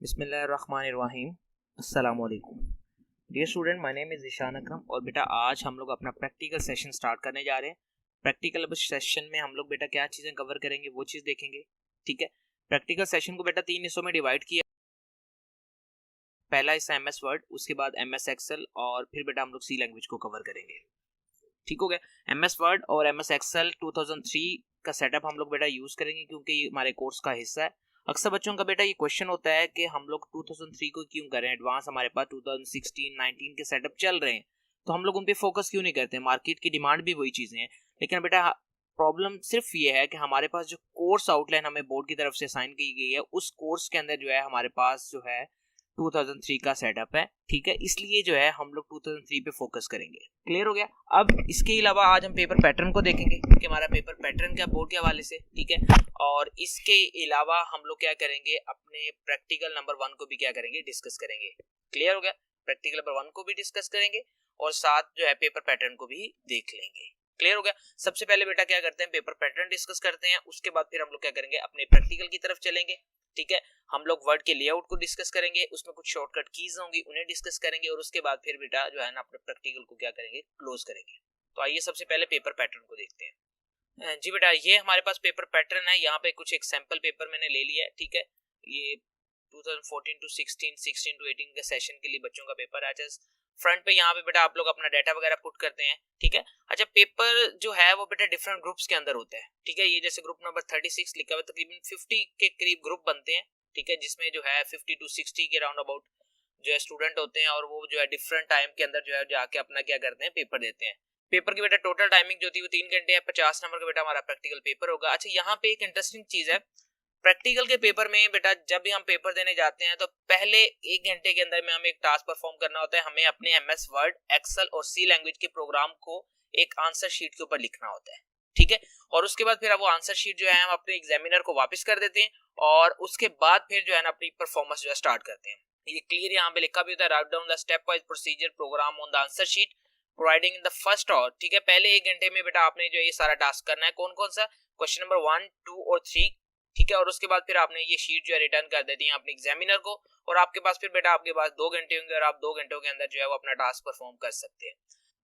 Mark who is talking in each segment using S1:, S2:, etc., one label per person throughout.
S1: बिस्मिल्लाहिर्रहमानिर्रहीम। अस्सलाम वालेकुम। Dear student, my name is Ishaan Akram और बेटा आज हम लोग अपना प्रैक्टिकल सेशन स्टार्ट करने जा रहे हैं। प्रैक्टिकल सेशन में हम लोग बेटा क्या चीज़ें कवर करेंगे वो चीज़ देखेंगे। ठीक है, प्रैक्टिकल सेशन को बेटा 3 हिस्सों में डिवाइड किया। पहला हिस्सा एमएस वर्ड, उसके बाद एमएस एक्सेल और फिर बेटा हम लोग सी लैंग्वेज को कवर करेंगे। ठीक हो गया। एमएस वर्ड और एमएस एक्सेल 2003 का सेटअप हम लोग बेटा यूज करेंगे क्योंकि ये हमारे कोर्स का हिस्सा है। अक्सर बच्चों का बेटा ये क्वेश्चन होता है कि हम लोग 2003 को क्यों करें, एडवांस हमारे पास 2016 19 के सेटअप चल रहे हैं तो हम लोग उन पे फोकस क्यों नहीं करते। मार्केट की डिमांड भी वही चीजें हैं, लेकिन बेटा प्रॉब्लम सिर्फ ये है कि हमारे पास जो कोर्स आउटलाइन हमें बोर्ड की तरफ से साइन की गई है उस कोर्स के अंदर जो है हमारे पास जो है 2003 का सेटअप है। ठीक है, इसलिए जो है हम लोग 2003 पे फोकस करेंगे। क्लियर हो गया। अब इसके अलावा आज हम पेपर पैटर्न को देखेंगे क्योंकि हमारा पेपर पैटर्न क्या बोर्ड के हवाले से। ठीक है, और इसके अलावा हम लोग क्या करेंगे, अपने प्रैक्टिकल नंबर 1 को भी क्या करेंगे, डिस्कस करेंगे। क्लियर हो गया। प्रैक्टिकल नंबर 1 को भी डिस्कस करेंगे और साथ जो है पेपर पैटर्न को भी देख लेंगे। क्लियर हो गया। सबसे पहले बेटा क्या करते हैं, पेपर पैटर्न डिस्कस करते हैं, उसके बाद फिर हम लोग क्या करेंगे, अपने प्रैक्टिकल की तरफ चलेंगे। ठीक है, हम लोग वर्ड के लेआउट को डिस्कस करेंगे, उसमें कुछ शॉर्टकट कीज होंगी उन्हें डिस्कस करेंगे और उसके बाद फिर बेटा जो है ना अपने प्रैक्टिकल को क्या करेंगे, क्लोज करेंगे। तो आइए सबसे पहले पेपर पैटर्न को देखते हैं। जी बेटा, ये हमारे पास पेपर पैटर्न है। यहाँ पे कुछ एक सैंपल पेपर मैंने ले लिया है। ठीक है, ये 2014 टू 16, 16 टू 18 के सेशन के लिए बच्चों का पेपर है। फ्रंट पे यहाँ पे बेटा आप लोग अपना डाटा वगैरह पुट करते हैं। ठीक है, अच्छा पेपर जो है वो बेटा डिफरेंट ग्रुप्स के अंदर होता है। ठीक है, ये जैसे ग्रुप नंबर 36 लिखा हुआ है, तकरीबन 50 के करीब ग्रुप बनते हैं। ठीक है, जिसमें जो है 50 टू 60 के राउंड अबाउट जो है स्टूडेंट होते हैं और वो जो है डिफरेंट टाइम के अंदर जो है जाके अपना क्या करते हैं, पेपर देते हैं। पेपर की बेटा टोटल टाइमिंग जो थी वो 3 घंटे है। 50 नंबर का बेटा हमारा प्रैक्टिकल पेपर होगा। अच्छा, यहाँ पे एक इंटरेस्टिंग चीज है, प्रैक्टिकल के पेपर में बेटा जब भी हम पेपर देने जाते हैं तो पहले 1 घंटे के अंदर में हमें एक टास्क परफॉर्म करना होता है। हमें अपने एमएस वर्ड, एक्सेल और सी लैंग्वेज के प्रोग्राम को एक आंसर शीट के ऊपर लिखना होता है। ठीक है, और उसके बाद फिर वो आंसर शीट जो है हम अपने एग्जामिनर को वापस कर देते हैं और उसके बाद फिर जो है ना अपनी परफॉर्मेंस जो है स्टार्ट करते हैं। ये क्लियर यहाँ पे लिखा भी होता है, write down the step wise procedure program on the answer sheet providing in the first hour. ठीक है, पहले 1 घंटे में बेटा आपने जो ये सारा टास्क करना है। कौन कौन सा, क्वेश्चन नंबर 1, 2 और 3। ठीक है, और उसके बाद फिर आपने ये शीट जो है रिटर्न कर देती है अपने एग्जामिनर को और आपके पास फिर बेटा आपके पास 2 घंटे होंगे और आप 2 घंटों के अंदर जो है वो अपना टास्क परफॉर्म कर सकते हैं।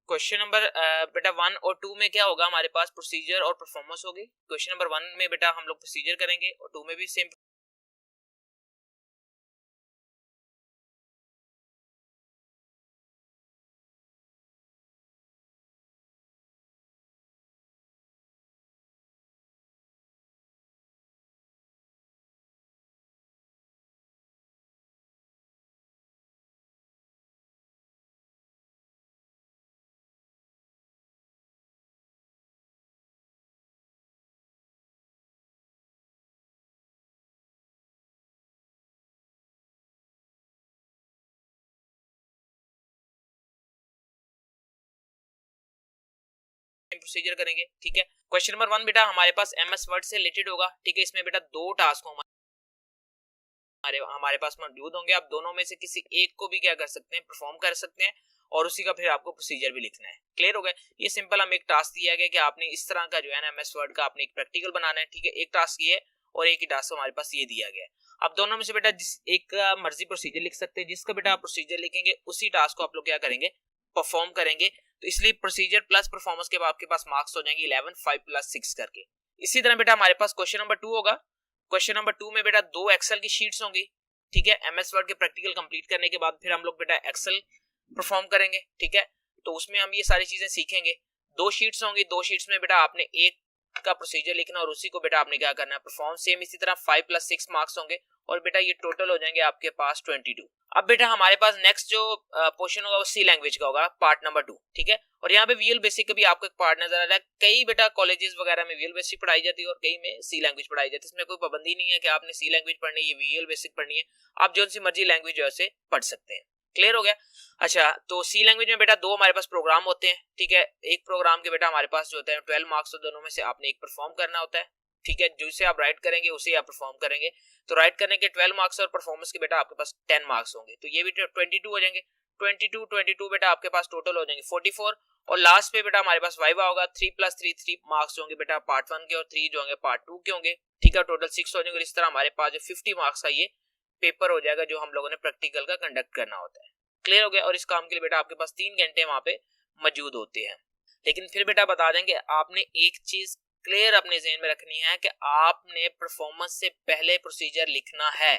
S1: क्वेश्चन नंबर बेटा 1 और 2 में क्या होगा, हमारे पास प्रोसीजर और परफॉर्मेंस होगी। क्वेश्चन नंबर 1 में बेटा हम लोग प्रोसीजर करेंगे और 2 में भी सेम प्रोसीजर करेंगे। ठीक है, क्वेश्चन नंबर 1 बेटा हमारे पास एमएस वर्ड से रिलेटेड होगा। ठीक है, इसमें बेटा 2 टास्क हमारे पास मौजूद होंगे। आप दोनों में से किसी एक को भी क्या कर सकते हैं, परफॉर्म कर सकते हैं और उसी का फिर आपको प्रोसीजर भी लिखना है। क्लियर हो गया। ये सिंपल हमें एक टास्क दिया गया कि आपने इस तरह का जो है ना एमएस वर्ड का आपने एक प्रैक्टिकल बनाना है। ठीक है, एक टास्क ये और एक ही टास्क हमारे पास ये दिया गया है। अब दोनों में से बेटा जिस एक का मर्जी प्रोसीजर लिख सकते हैं, जिसका बेटा आप प्रोसीजर लिखेंगे उसी टास्क को आप लोग क्या करेंगे, परफॉर्म करेंगे। तो इसलिए प्रोसीजर प्लस परफॉर्मेंस के बाद आपके पास मार्क्स हो जाएंगे 11, 5 प्लस 6 करके। इसी तरह बेटा हमारे पास क्वेश्चन नंबर 2 होगा। क्वेश्चन नंबर 2 में बेटा 2 एक्सेल की शीट्स होंगी। ठीक है, एमएस वर्ड के प्रैक्टिकल कंप्लीट करने के बाद फिर हम लोग बेटा एक्सेल परफॉर्म करेंगे। ठीक है, तो उसमें हम ये सारी चीजें सीखेंगे। 2 शीट्स होंगी, 2 शीट्स में बेटा आपने एक का प्रोसीजर लिखना और उसी को बेटा आपने क्या करना है, परफॉर्म। सेम इसी तरह 5 प्लस 6 मार्क्स होंगे और बेटा ये टोटल हो जाएंगे आपके पास 22। अब बेटा हमारे पास नेक्स्ट जो पोर्शन होगा वो सी लैंग्वेज का होगा, पार्ट नंबर 2। ठीक है, और यहाँ पे विजुअल बेसिक का भी आपको एक पार्ट नजर आ रहा है। कई बेटा कॉलेजेस वगैरह में विजुअल बेसिक पढ़ाई जाती है और कई में सी लैंग्वेज पढ़ाई जाती है। इसमें कोई पाबंदी नहीं है कि आपने सी लैंग्वेज पढ़नी है, विजुअल बेसिक पढ़नी है, आप जो सी मर्जी लैंग्वेज जो है पढ़ सकते हैं। क्लियर हो गया। अच्छा, तो सी लैंग्वेज में बेटा 2 हमारे पास प्रोग्राम होते हैं। ठीक है, एक प्रोग्राम के बेटा हमारे पास जो होता है 12 मार्क्स, तो दोनों में से आपने एक परफॉर्म करना होता है। ठीक है, जिसे आप राइट करेंगे उसे आप परफॉर्म करेंगे। तो राइट करने के 12 मार्क्स और परफॉर्मेंस के बेटा आपके पास 10 मार्क्स होंगे, तो ये भी 22 हो जाएंगे। 22 बेटा आपके पास टोटल हो जाएंगे 44 और लास्ट पे बेटा हमारे पास वाइवा होगा। 3 प्लस 3 3 मार्क्स होंगे बेटा पार्ट 1 के और 3 जो होंगे पार्ट 2 के होंगे। ठीक है, टोटल 6 हो जाएंगे। इस तरह हमारे पास जो 50 मार्क्स का ये पेपर हो जाएगा जो हम लोगों ने प्रैक्टिकल का कंडक्ट करना होता है। क्लियर हो गया। और इस काम के लिए बेटा आपके पास 3 घंटे वहां पे मौजूद होते हैं। लेकिन फिर बेटा बता देंगे आपने एक चीज क्लियर अपने ज़हन में रखनी है कि आपने परफॉर्मेंस से पहले प्रोसीजर लिखना है।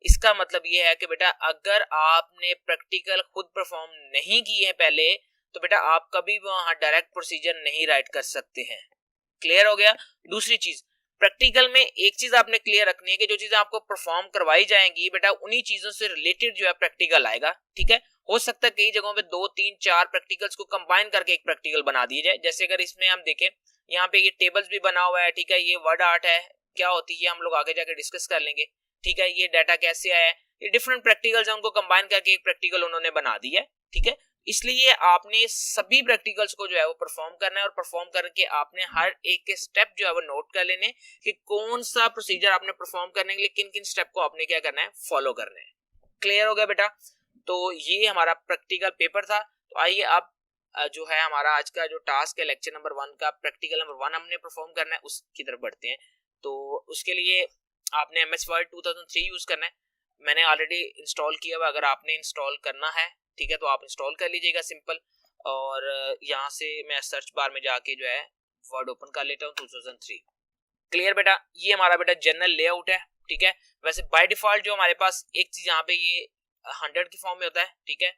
S1: इसका मतलब ये है कि बेटा अगर आपने प्रैक्टिकल खुद परफॉर्म नहीं की है पहले, तो बेटा आप कभी भी वहां डायरेक्ट प्रोसीजर नहीं राइट कर सकते हैं। क्लियर हो गया। दूसरी चीज, प्रैक्टिकल में एक चीज आपने क्लियर रखनी है कि जो चीजें आपको परफॉर्म करवाई जाएंगी बेटा उन्हीं चीजों से रिलेटेड जो है प्रैक्टिकल आएगा। ठीक है, हो सकता है कई जगहों पे 2 3 4 प्रैक्टिकल्स को कंबाइन करके एक प्रैक्टिकल बना दिया जाए। जैसे अगर इसमें हम देखें, यहाँ पे ये टेबल्स भी बना हुआ है। ठीक है, ये वर्ड आर्ट है, क्या होती है हम लोग आगे जाकर डिस्कस कर लेंगे। ठीक है, ये डाटा कैसे आया है, ये डिफरेंट प्रैक्टिकल्स है, उनको कंबाइन करके एक प्रैक्टिकल उन्होंने बना दिया है। ठीक है, इसलिए आपने सभी प्रैक्टिकल्स को जो है वो परफॉर्म करना है और परफॉर्म करके आपने हर एक के स्टेप जो है वो नोट कर लेने कि कौन सा प्रोसीजर आपने परफॉर्म करने के लिए किन किन स्टेप को आपने क्या करना है, फॉलो करना है। क्लियर हो गया बेटा। तो ये हमारा प्रैक्टिकल पेपर था। तो आइए अब जो है हमारा आज का जो टास्क है लेक्चर नंबर 1 का, प्रैक्टिकल नंबर 1 हमने परफॉर्म करना है, उसकी तरफ बढ़ते हैं। तो उसके लिए आपने MS Word 2003 यूज करना है। मैंने ऑलरेडी इंस्टॉल किया हुआ, अगर आपने इंस्टॉल करना है ठीक है तो आप इंस्टॉल कर लीजिएगा सिंपल। और यहाँ से मैं सर्च बार में जाके जो है वर्ड ओपन कर लेता हूँ 2003। क्लियर बेटा, ये हमारा बेटा जनरल लेआउट है। ठीक है, वैसे बाय डिफॉल्ट जो हमारे पास एक चीज यहाँ पे ये 100 की फॉर्म में होता है। ठीक है,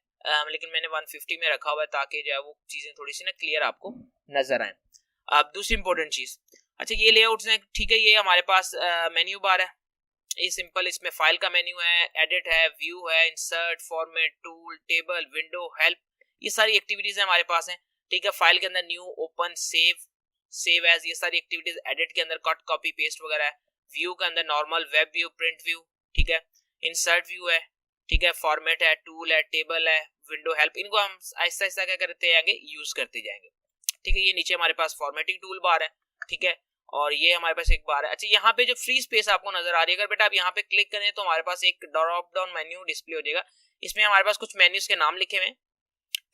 S1: लेकिन मैंने 150 में रखा हुआ है ताकि जो है वो चीजें थोड़ी सी ना क्लियर आपको नजर आए। अब दूसरी इंपॉर्टेंट चीज, अच्छा ये लेआउट्स हैं। ठीक है, ये हमारे पास मेन्यू बार है, ये सिंपल, इसमें फाइल का मेन्यू है, एडिट है, व्यू है, insert, format, tool, table, window, help, ये सारी एक्टिविटीज है हमारे पास हैं। ठीक है, फाइल के अंदर न्यू, ओपन, सेव एज, ये सारी एक्टिविटीज, एडिट के अंदर कट, कॉपी, पेस्ट वगैरह है, व्यू के अंदर normal, web view, print view. ठीक है, इंसर्ट व्यू है। ठीक है, फॉर्मेट है, टूल है, टेबल है, विंडो, हेल्प, इनको हम आहिस्ता आहिस्ता क्या करते जाएंगे, यूज करते जाएंगे। ठीक है, ये नीचे हमारे पास फॉर्मेटिंग टूल बार है। ठीक है, और ये हमारे पास एक बार है। अच्छा, यहाँ पे जो फ्री स्पेस आपको नजर आ रही है, अगर बेटा आप यहाँ पे क्लिक करें तो हमारे पास एक ड्रॉप डाउन मेन्यू डिस्प्ले हो जाएगा। इसमें हमारे पास कुछ मेन्यूज के नाम लिखे हुए हैं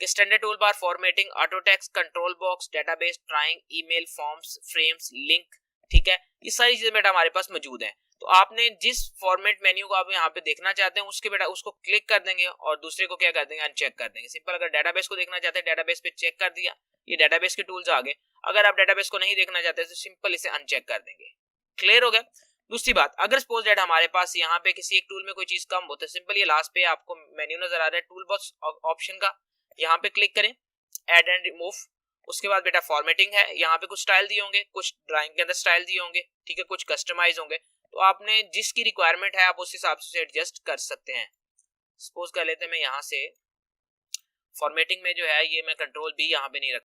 S1: कि standard tool bar, formatting, auto text, control box, database, trying, email, forms, frames, link. ठीक है, ये सारी चीजें बेटा हमारे पास मौजूद हैं। तो आपने जिस फॉर्मेट मेन्यू को आप यहाँ पे देखना चाहते हैं उसके बेटा उसको क्लिक कर देंगे और दूसरे को क्या कर देंगे, अनचेक कर देंगे। सिंपल, अगर डेटाबेस को देखना चाहते हैं डेटाबेस पे चेक कर दिया, ये डेटाबेस के टूल्स आ गए। अगर आप डेटाबेस को नहीं देखना चाहते तो सिंपल इसे अनचेक कर देंगे। क्लियर हो गया। दूसरी बात, अगर सपोज दैट हमारे पास यहाँ पे किसी एक टूल में कोई चीज कम होता है, सिंपल ये लास्ट पे आपको मेन्यू नजर आ रहा है टूल बॉक्स ऑप्शन का, यहाँ पे क्लिक करें, ऐड एंड रिमूव। उसके बाद बेटा फॉर्मेटिंग है, यहाँ पे कुछ स्टाइल दिए होंगे, कुछ ड्राइंग के अंदर स्टाइल दिए होंगे। ठीक है, कुछ कस्टमाइज होंगे, तो आपने जिसकी रिक्वायरमेंट है आप उस हिसाब से एडजस्ट कर सकते हैं। सपोज कर लेते हैं मैं यहाँ से फॉर्मेटिंग में जो है ये मैं कंट्रोल भी यहाँ पे नहीं रख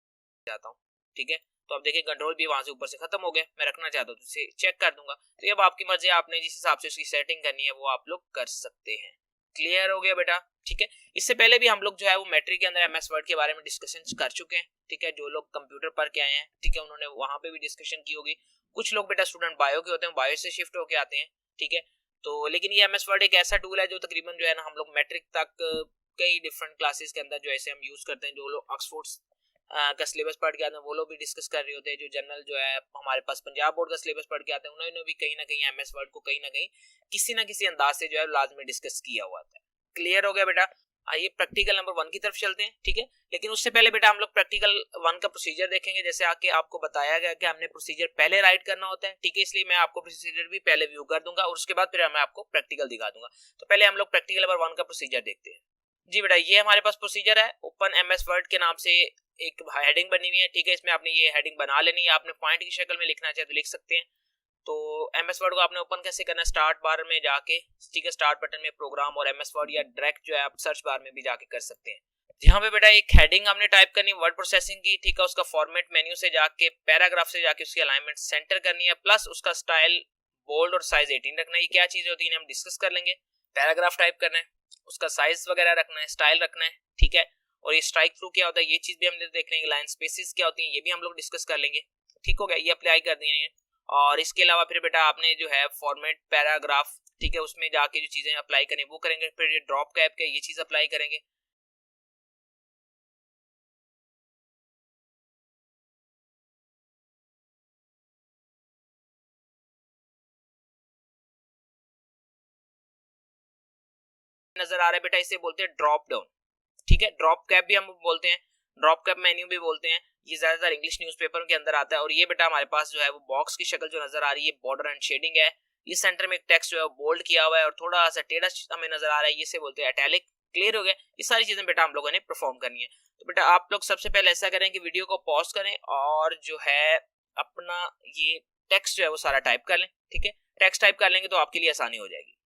S1: चाहता हूँ। ठीक है, तो अब देखिए कंट्रोल भी वहां से ऊपर से खत्म हो गया, मैं रखना चाहता हूँ तो इसे चेक कर दूंगा। तो ये अब आपकी मर्जी, आपने जिस हिसाब से उसकी सेटिंग करनी है वो आप लोग कर सकते हैं। क्लियर हो गया बेटा। ठीक है, इससे पहले भी हम लोग जो है वो मैट्रिक के अंदर MS वर्ड के बारे में डिस्कशन कर चुके हैं। ठीक है, जो लोग कंप्यूटर पढ़ के आए हैं ठीक है उन्होंने वहां पे भी डिस्कशन की होगी। कुछ लोग बेटा स्टूडेंट बायो के होते हैं, बायो से शिफ्ट होके आते हैं। ठीक है, तो लेकिन ये MS वर्ड एक ऐसा टूल है जो तकरीबन जो है ना हम लोग मैट्रिक तक कई डिफरेंट क्लासेस के अंदर जो ऐसे हम यूज करते हैं। जो लोग ऑक्सफोर्ड का सिलेबस पढ़ के आते हैं वो लोग भी डिस्कस कर रहे होते हैं। जो जनरल जो है हमारे पास पंजाब बोर्ड का सिलेबस पढ़ के आते हैं उन्होंने भी कहीं ना कहीं MS वर्ड को कहीं ना किसी अंदाज से जो है लाजमी डिस्कस किया हुआ था। क्लियर हो गया बेटा। आइए प्रैक्टिकल नंबर 1 की तरफ चलते हैं। ठीक है, लेकिन उससे पहले बेटा हम लोग प्रैक्टिकल 1 का प्रोसीजर देखेंगे। जैसे आके आपको बताया गया कि हमने प्रोसीजर पहले राइट करना होता है। ठीक है, इसलिए मैं आपको प्रोसीजर भी पहले व्यू कर दूंगा और उसके बाद फिर मैं आपको प्रैक्टिकल दिखा दूंगा। तो पहले हम लोग प्रैक्टिकल नंबर 1 का प्रोसीजर देखते हैं। जी बेटा, ये हमारे पास प्रोसीजर है। ओपन MS वर्ड के नाम से एक हेडिंग बनी हुई है। ठीक है, इसमें आपने ये हेडिंग बना लेनी है। आपने पॉइंट की शक्ल में लिखना चाहे तो लिख सकते हैं। तो MS वर्ड को आपने ओपन कैसे करना है, स्टार्ट बार में जाके, ठीक है, स्टार्ट बटन में प्रोग्राम और MS वर्ड, या डायरेक्ट जो है आप सर्च बार में भी जाके कर सकते हैं। यहाँ पे बेटा एक हेडिंग हमने टाइप करनी वर्ड प्रोसेसिंग की। ठीक है, उसका फॉर्मेट मेन्यू से जाके पैराग्राफ से जाके उसकी अलाइनमेंट सेंटर करनी है, प्लस उसका स्टाइल बोल्ड और साइज 18 रखना है। ये क्या चीजें होती है हम डिस्कस कर लेंगे। पैराग्राफ टाइप करना है, उसका साइज वगैरह रखना है, स्टाइल रखना है। ठीक है, और ये स्ट्राइक थ्रू क्या होता है ये चीज भी हमने देख लेंगे। लाइन स्पेसिस क्या होती है ये भी हम लोग डिस्कस कर लेंगे। ठीक हो गया, ये अप्लाई कर देंगे। और इसके अलावा फिर बेटा आपने जो है फॉर्मेट पैराग्राफ, ठीक है, उसमें जाके जो चीजें अप्लाई करें वो करेंगे। फिर ये ड्रॉप कैप के ये चीज अप्लाई करेंगे। नजर आ रहा है बेटा, इसे बोलते हैं ड्रॉप डाउन। ठीक है, ड्रॉप कैप भी हम बोलते हैं, ड्रॉप कैप मेन्यू भी बोलते हैं। ये ज्यादातर इंग्लिश न्यूज़पेपर के अंदर आता है। और ये बेटा हमारे पास जो है वो बॉक्स की शक्ल जो नजर आ रही है, बॉर्डर एंड शेडिंग है। ये सेंटर में एक टेक्स्ट जो है बोल्ड किया हुआ है और थोड़ा सा टेढ़ा हमें नजर आ रहा है, ये से बोलते हैं इटैलिक। क्लियर हो गया? ये सारी चीजें बेटा हम लोगों ने परफॉर्म करनी है। तो बेटा आप लोग सबसे पहले ऐसा करें कि वीडियो को पॉज करें और जो है अपना ये टेक्स्ट जो है वो सारा टाइप कर लें। ठीक है, टेक्स्ट टाइप कर लेंगे तो आपके लिए आसानी हो जाएगी।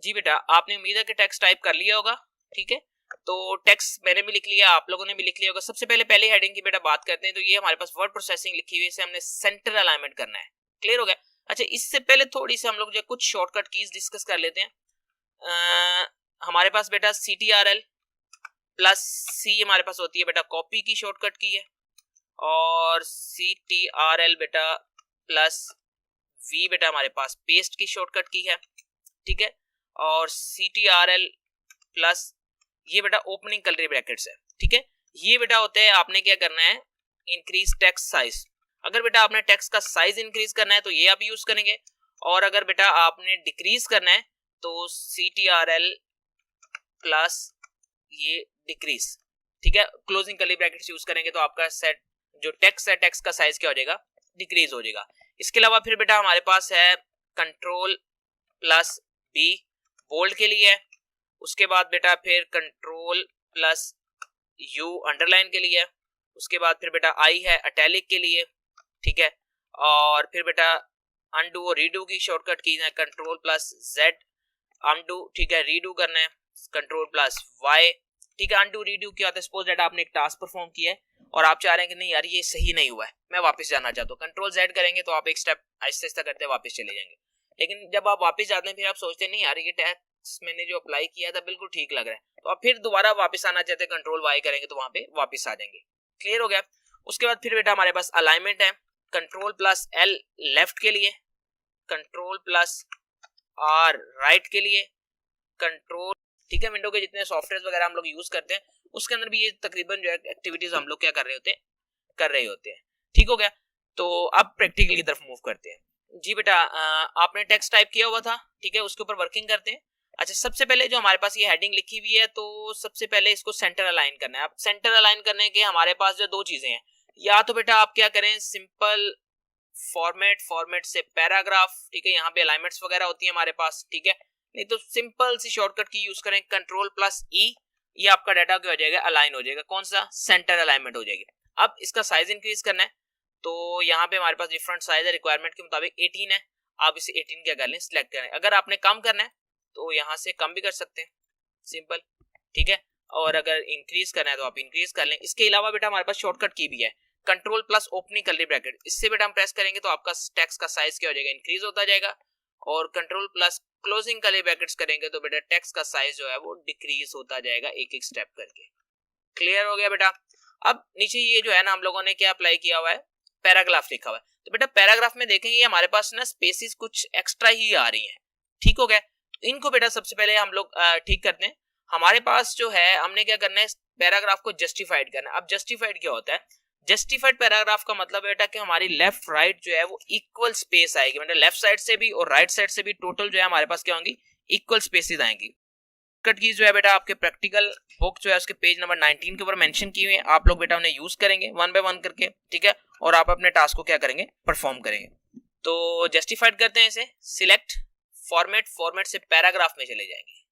S1: जी बेटा, आपने उम्मीद है कि टेक्स्ट टाइप कर लिया होगा। ठीक है, तो टेक्स्ट मैंने भी लिख लिया, आप लोगों ने भी लिख लिया होगा। सबसे पहले पहले हेडिंग की बेटा बात करते हैं। तो ये हमारे पास वर्ड प्रोसेसिंग लिखी हुई है, इसे हमने सेंटर अलाइनमेंट करना है। क्लियर हो गया? अच्छा, इससे पहले थोड़ी सी हम लोग जो कुछ शॉर्टकट कीज डिस्कस कर लेते हैं। हमारे पास बेटा CTRL प्लस C हमारे पास होती है बेटा कॉपी की शॉर्टकट की है, और CTRL बेटा प्लस V बेटा हमारे पास पेस्ट की शॉर्टकट की है। ठीक है, और CTRL प्लस ये बेटा ओपनिंग कर्ली ब्रैकेट्स है। ठीक है, ये बेटा होते हैं, आपने क्या करना है, इंक्रीज टेक्स्ट साइज। अगर बेटा आपने टेक्स्ट का साइज इंक्रीज करना है तो ये आप यूज करेंगे, और अगर बेटा आपने डिक्रीज करना है तो CTRL प्लस ये डिक्रीज। ठीक है, क्लोजिंग कर्ली ब्रैकेट्स यूज करेंगे तो आपका सेट जो टेक्स्ट है, टेक्स्ट का साइज क्या हो जाएगा, डिक्रीज हो जाएगा। इसके अलावा फिर बेटा हमारे पास है कंट्रोल प्लस B बोल्ड के लिए है। उसके बाद बेटा फिर कंट्रोल प्लस U अंडरलाइन के लिए है। उसके बाद फिर बेटा I है इटैलिक के लिए। ठीक है, और फिर बेटा अनडू और रीडू की शॉर्टकट की है, कंट्रोल प्लस Z अनडू। ठीक है, रीडू करना है कंट्रोल प्लस Y। ठीक है, अनडू रीडू क्या होता है, सपोज दैट आपने एक टास्क परफॉर्म किया है और आप चाह रहे हैं कि नहीं यार ये सही नहीं हुआ है, मैं वापस जाना चाहता हूँ। कंट्रोल Z करेंगे तो आप एक स्टेप आहिस्ता आहिस्ता करते वापस चले जाएंगे। लेकिन जब आप वापस जाते हैं फिर आप सोचते हैं नहीं यार ये टैक्स मैंने जो अप्लाई किया था बिल्कुल ठीक लग रहा है, तो आप फिर दोबारा वापस आना चाहते हैं, कंट्रोल Y करेंगे तो वहां पे वापस आ जाएंगे। क्लियर हो गया? उसके बाद फिर बेटा हमारे पास अलाइनमेंट है, कंट्रोल प्लस L लेफ्ट के लिए, कंट्रोल प्लस R राइट के लिए, कंट्रोल। ठीक है, विंडो के जितने सॉफ्टवेयर वगैरह हम लोग यूज करते हैं उसके अंदर भी ये तकरीबन जो है एक्टिविटीज हम लोग क्या कर रहे होते हैं। ठीक हो गया? तो अब प्रैक्टिकल की तरफ मूव करते हैं। जी बेटा, आपने टेक्स्ट टाइप किया हुआ था। ठीक है, उसके ऊपर वर्किंग करते हैं। अच्छा, सबसे पहले जो हमारे पास ये हेडिंग लिखी हुई है तो सबसे पहले इसको सेंटर अलाइन करना है। अब सेंटर अलाइन करने के हमारे पास जो दो चीजें हैं, या तो बेटा आप क्या करें, सिंपल फॉर्मेट से पैराग्राफ। ठीक है, यहाँ पे अलाइनमेंट्स वगैरह होती है हमारे पास। ठीक है, नहीं तो सिंपल सी शॉर्टकट की यूज करें, कंट्रोल प्लस E। ये आपका डाटा क्या हो जाएगा, अलाइन हो जाएगा। कौन सा, सेंटर अलाइनमेंट हो जाएगी। अब इसका साइज इंक्रीज करना है तो यहाँ पे हमारे पास डिफरेंट साइज है, रिक्वायरमेंट के मुताबिक 18 है। आप इसे 18 क्या कर लें, सिलेक्ट करें। अगर आपने कम करना है तो यहाँ से कम भी कर सकते हैं, सिंपल। ठीक है, और अगर इंक्रीज करना है तो आप इंक्रीज कर लें। इसके अलावा बेटा हमारे पास शॉर्टकट की भी है, control plus opening curly bracket. इससे बेटा हम प्रेस करेंगे तो आपका टेक्स्ट का साइज क्या हो जाएगा, इंक्रीज होता जाएगा। और control plus closing curly brackets करेंगे तो बेटा टेक्स्ट का साइज जो है वो डिक्रीज होता जाएगा एक एक स्टेप करके। क्लियर हो गया बेटा? अब नीचे ये जो है ना हम लोगों ने क्या अप्लाई किया हुआ है, पैराग्राफ लिखा हुआ है। तो बेटा पैराग्राफ में देखेंगे हमारे पास ना स्पेसिस कुछ एक्स्ट्रा ही आ रही हैं। ठीक हो गया? तो इनको बेटा सबसे पहले हम लोग ठीक करते हैं। हमारे पास जो है हमने क्या करना है, पैराग्राफ को जस्टिफाइड करना है। अब जस्टिफाइड क्या होता है, जस्टिफाइड पैराग्राफ का मतलब बेटा कि हमारी लेफ्ट राइट जो है वो इक्वल स्पेस आएगी, मतलब लेफ्ट साइड से भी और राइट साइड से भी टोटल जो है हमारे पास क्या होंगी, इक्वल स्पेसेस आएंगी। कट की जो है बेटा आपके प्रैक्टिकल बुक जो है उसके पेज नंबर 19 के ऊपर मेंशन की हुई है। आप लोग बेटा उन्हें यूज करेंगे वन बाय वन करके। ठीक है, और आप अपने टास्क को क्या करेंगे, परफॉर्म करेंगे। तो जस्टिफाइड करते हैं इसे, सिलेक्ट फॉर्मेट से पैराग्राफ में चले जाएंगे।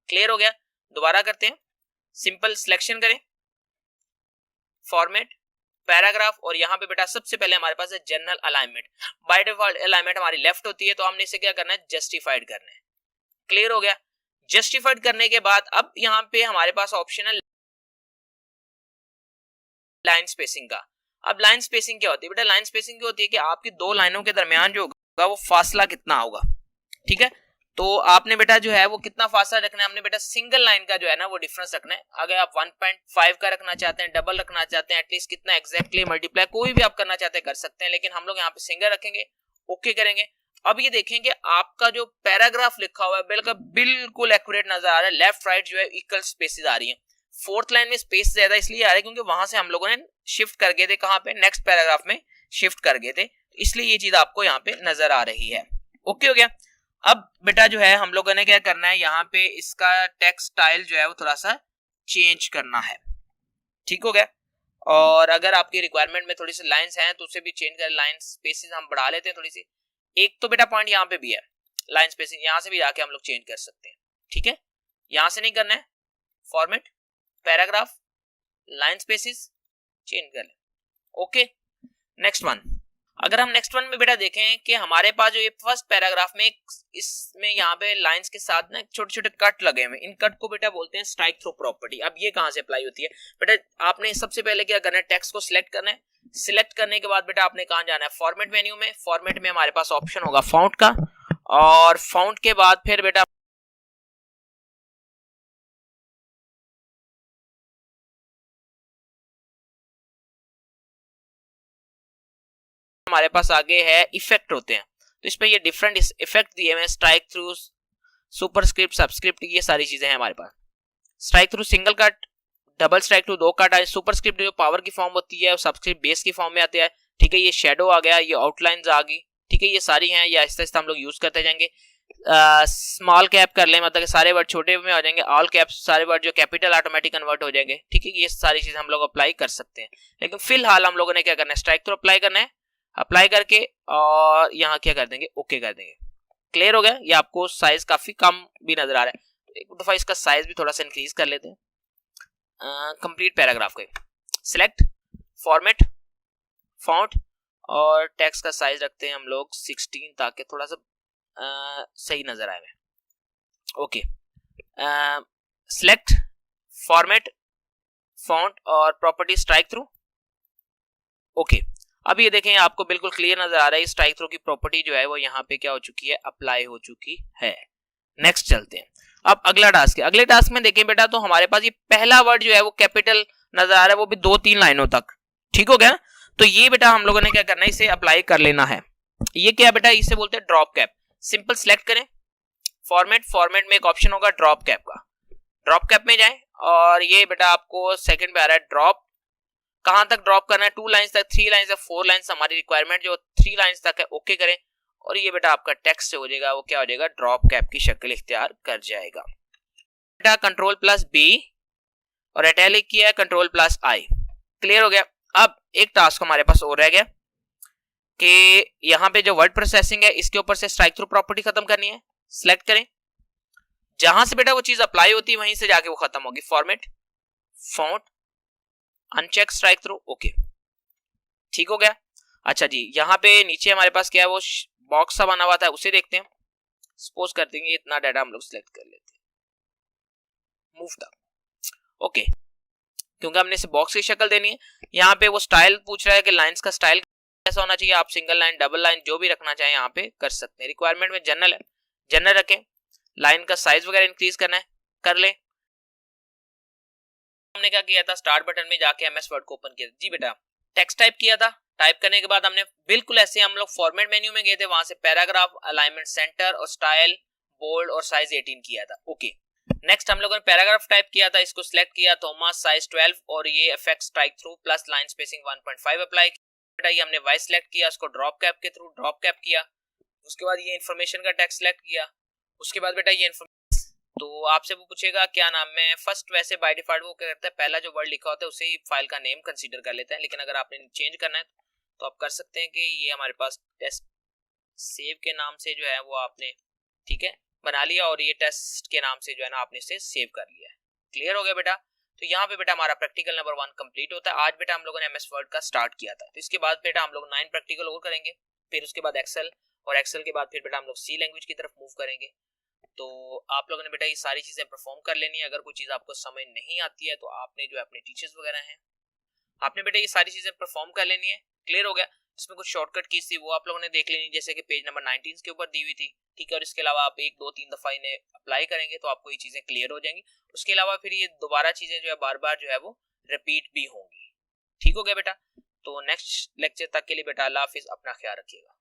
S1: क्लियर हो गया? दोबारा करते हैं, सिंपल सिलेक्शन करें, फॉर्मेट, पैराग्राफ, और यहाँ पे बेटा सबसे पहले हमारे पास है general alignment. By default alignment हमारी लेफ्ट होती है, तो हमने इसे क्या करना है, जस्टिफाइड करना है। क्लियर हो गया? जस्टिफाइड करने के बाद अब यहाँ पे हमारे पास ऑप्शन है लाइन स्पेसिंग का। अब लाइन स्पेसिंग क्या होती है बेटा, लाइन स्पेसिंग क्या होती है कि आपकी दो लाइनों के दरमियान जो होगा वो फासला कितना होगा। ठीक है, तो आपने बेटा जो है वो कितना फासला रखना है, हमने बेटा सिंगल लाइन का जो है ना वो डिफरेंस रखना है। अगर आप 1.5 का रखना चाहते हैं, डबल रखना चाहते हैं, एटलीस्ट कितना एग्जैक्टली मल्टीप्लाई कोई भी आप करना चाहते हैं कर सकते हैं, लेकिन हम लोग यहाँ पे सिंगल रखेंगे। ओके करेंगे। अब ये देखेंगे आपका जो पैराग्राफ लिखा हुआ है बिल्कुल एक्यूरेट नजर आ रहा है, लेफ्ट राइट जो है इक्वल स्पेसेस आ रही है। फोर्थ लाइन में स्पेस ज्यादा इसलिए आ रहा है क्योंकि वहां से हम लोगों ने शिफ्ट कर गए थे, कहां पे, नेक्स्ट पैराग्राफ में शिफ्ट कर गए थे, इसलिए ये चीज आपको यहाँ पे नजर आ रही है। ओके हो गया? अब बेटा जो है हम लोगों ने क्या करना है, यहाँ पे इसका टेक्स्ट स्टाइल जो है वो थोड़ा सा चेंज करना है, ठीक हो गया। और अगर आपकी रिक्वायरमेंट में थोड़ी सी लाइंस हैं तो उसे भी चेंज कर, लाइन स्पेसिस हम बढ़ा लेते हैं थोड़ी सी। एक तो बेटा पॉइंट यहाँ पे भी है, लाइन स्पेसिंग यहाँ से भी जाके हम लोग चेंज कर सकते हैं, ठीक है। यहाँ से नहीं करना है, format, paragraph, line spaces, change कर ले, ओके। नेक्स्ट वन, अगर हम नेक्स्ट वन में बेटा देखें कि हमारे पास जो ये फर्स्ट पैराग्राफ में इसमें यहाँ पे लाइंस के साथ ना छोटे छोटे कट लगे हुए, इन कट को बेटा बोलते हैं स्ट्राइक थ्रू प्रॉपर्टी। अब ये कहां से अप्लाई होती है बेटा, आपने सबसे पहले क्या करना है, टेक्स्ट को सिलेक्ट करना है। सिलेक्ट करने के बाद बेटा आपने कहां जाना है, फॉर्मेट मेन्यू में। फॉर्मेट में हमारे पास ऑप्शन होगा फॉन्ट का, और फॉन्ट के बाद फिर बेटा हमारे पास आगे है इफेक्ट होते हैं, तो इसमें ये डिफरेंट इफेक्ट दिए हुए हैं, स्ट्राइक थ्रू, सुपरस्क्रिप्ट, सबस्क्रिप्ट, ये सारी चीजें हैं हमारे पास। Strike through single cut, double strike through 2 cut, superscript जो पावर की फॉर्म होती है, सबस्क्रिप्ट बेस की फॉर्म में आते हैं, ठीक है। ये शेडो आ गया, ये आउटलाइंस आ गई, ठीक है। ये सारी हैं, ये आहिस्ता आहिस्ता हम लोग यूज करते जाएंगे। स्मॉल कैप कर ले, मतलब सारे वर्ड छोटे में हो जाएंगे, ऑल कैप सारे वर्ड जो कैपिटल ऑटोमेटिक कन्वर्ट हो जाएंगे, ठीक है। ये सारी चीजें हम लोग अप्लाई कर सकते हैं, लेकिन फिलहाल हम लोगों ने क्या करना है, स्ट्राइक थ्रू अप्लाई करना है। अप्लाई करके और यहाँ क्या कर देंगे, ओके कर देंगे। क्लियर हो गया। ये आपको साइज काफी कम भी नजर आ रहा है, एक दफा इसका साइज भी थोड़ा सा इंक्रीज कर लेते हैं। कंप्लीट पैराग्राफ को सिलेक्ट, फॉर्मेट, फॉन्ट, और टेक्स्ट का साइज रखते हैं हम लोग 16 ताकि थोड़ा सा सही नजर आए। ओके, सिलेक्ट, फॉर्मेट, फॉन्ट और प्रॉपर्टी स्ट्राइक थ्रू, ओके। अब ये देखें आपको बिल्कुल क्लियर नजर आ रहा है, स्ट्राइक थ्रू की प्रॉपर्टी जो है वो यहाँ पे क्या हो चुकी है, अप्लाई हो चुकी है। नेक्स्ट चलते हैं। अब अगला टास्क है, अगले टास्क में देखें बेटा तो हमारे पास ये पहला वर्ड जो है वो कैपिटल नजर आ रहा है, वो भी 2-3 लाइनों तक, ठीक हो गया। तो ये बेटा हम लोगों ने क्या करना है, इसे अप्लाई कर लेना है। ये क्या बेटा, इसे बोलते हैं ड्रॉप कैप। सिंपल सिलेक्ट करें, फॉर्मेट, फॉर्मेट में एक ऑप्शन होगा ड्रॉप कैप का, ड्रॉप कैप में जाएं और ये बेटा आपको सेकंड पे आ रहा है ड्रॉप। कहां तक ड्रॉप करना है, 2 लाइंस तक, 3 लाइंस तक, 4 लाइंस, हमारी रिक्वायरमेंट जो 3 लाइंस तक है, ओके करें। और ये बेटा आपका टेक्स्ट हो जाएगा, वो क्या हो जाएगा, ड्रॉप कैप की शक्ल इख्तियार कर जाएगा। बेटा कंट्रोल प्लस बी और इटैलिक किया है, कंट्रोल प्लस आई, क्लियर हो गया। अब एक टास्क हमारे पास और रह गया कि यहाँ पे जो वर्ड प्रोसेसिंग है इसके ऊपर से स्ट्राइक थ्रू प्रॉपर्टी खत्म करनी है। सिलेक्ट करें, जहां से बेटा वो चीज अप्लाई होती है वहीं से जाके वो खत्म होगी। Format, font, uncheck, strike through, okay, ठीक हो गया। अच्छा जी, यहाँ पे नीचे हमारे पास क्या है, वो बॉक्स सा बना हुआ था, उसे देखते हैं। सपोज कर देंगे इतना डाटा हम लोग सिलेक्ट कर लेते हैं, मूव तक, ओके, क्योंकि हमने इसे बॉक्स की शक्ल देनी है। यहाँ पे वो स्टाइल पूछ रहा है कि लाइंस का स्टाइल कैसा होना चाहिए, आप सिंगल लाइन, डबल लाइन, जो भी रखना चाहें यहाँ पे कर सकते हैं। रिक्वायरमेंट में जनरल है, जनरल रखें। लाइन का साइज वगैरह इंक्रीज करना है, कर ले। हमने क्या किया था, स्टार्ट बटन में जाके एमएस वर्ड को ओपन किया जी बेटा, टेक्स्ट टाइप किया था। टाइप करने के बाद हमने बिल्कुल ऐसे हम लोग फॉर्मेट मेन्यू में गए थे, वहां से पैराग्राफ, अलाइनमेंट, सेंटर और स्टाइल, बोल्ड और साइज 18 किया था, ओके। नेक्स्ट हम लोगों ने पैराग्राफ टाइप किया था, इसको सिलेक्ट किया, थॉमस, साइज 12 और ये effect strike through plus line spacing 1.5 apply किया। ये हमने वाई सिलेक्ट किया, उसको ड्रॉप कैप के थ्रू ड्रॉप कैप किया। उसके बाद ये इन्फॉर्मेशन का टेक्स्ट सिलेक्ट किया। उसके बाद बेटा ये तो आपसे वो पूछेगा क्या नाम है, फर्स्ट वैसे बाय डिफॉल्ट वो क्या करता है, पहला जो वर्ड लिखा होता है उसे ही फाइल का नेम कंसीडर कर लेता है, लेकिन अगर आपने चेंज करना है तो आप कर सकते हैं कि ये हमारे पास टेस्ट सेव के नाम से जो है वो आपने, ठीक है, बना लिया और ये टेस्ट के नाम से जो है ना आपने इसे सेव कर लिया है। क्लियर हो गया बेटा। तो यहाँ पे बेटा हमारा प्रैक्टिकल नंबर 1 कंप्लीट होता है। आज बेटा हम लोगों ने एमएस वर्ड का स्टार्ट किया था, तो इसके बाद बेटा हम लोग 9 प्रैक्टिकल और करेंगे, फिर उसके बाद एक्सेल, और एक्सेल के बाद फिर बेटा हम लोग सी लैंग्वेज की तरफ मूव करेंगे। तो आप लोगों ने बेटा ये सारी चीजें परफॉर्म कर लेनी है। अगर कोई चीज आपको समझ नहीं आती है तो आपने जो अपने टीचर्स वगैरह हैं, आपने बेटा ये सारी चीजें परफॉर्म कर लेनी है। क्लियर हो गया। इसमें कुछ शॉर्टकट कीज थी वो आप लोगों ने देख लेनी, जैसे कि पेज नंबर 19 के ऊपर दी हुई थी, ठीक है। और इसके अलावा आप 1, 2, 3 दफा इन्हें अप्लाई करेंगे तो आपको ये चीजें क्लियर हो जाएंगी। उसके अलावा फिर ये दोबारा चीजें जो है बार बार जो है वो रिपीट भी होंगी। ठीक हो गया बेटा। तो नेक्स्ट लेक्चर तक के लिए बेटा अल्लाह हाफिज, अपना ख्याल रखिएगा।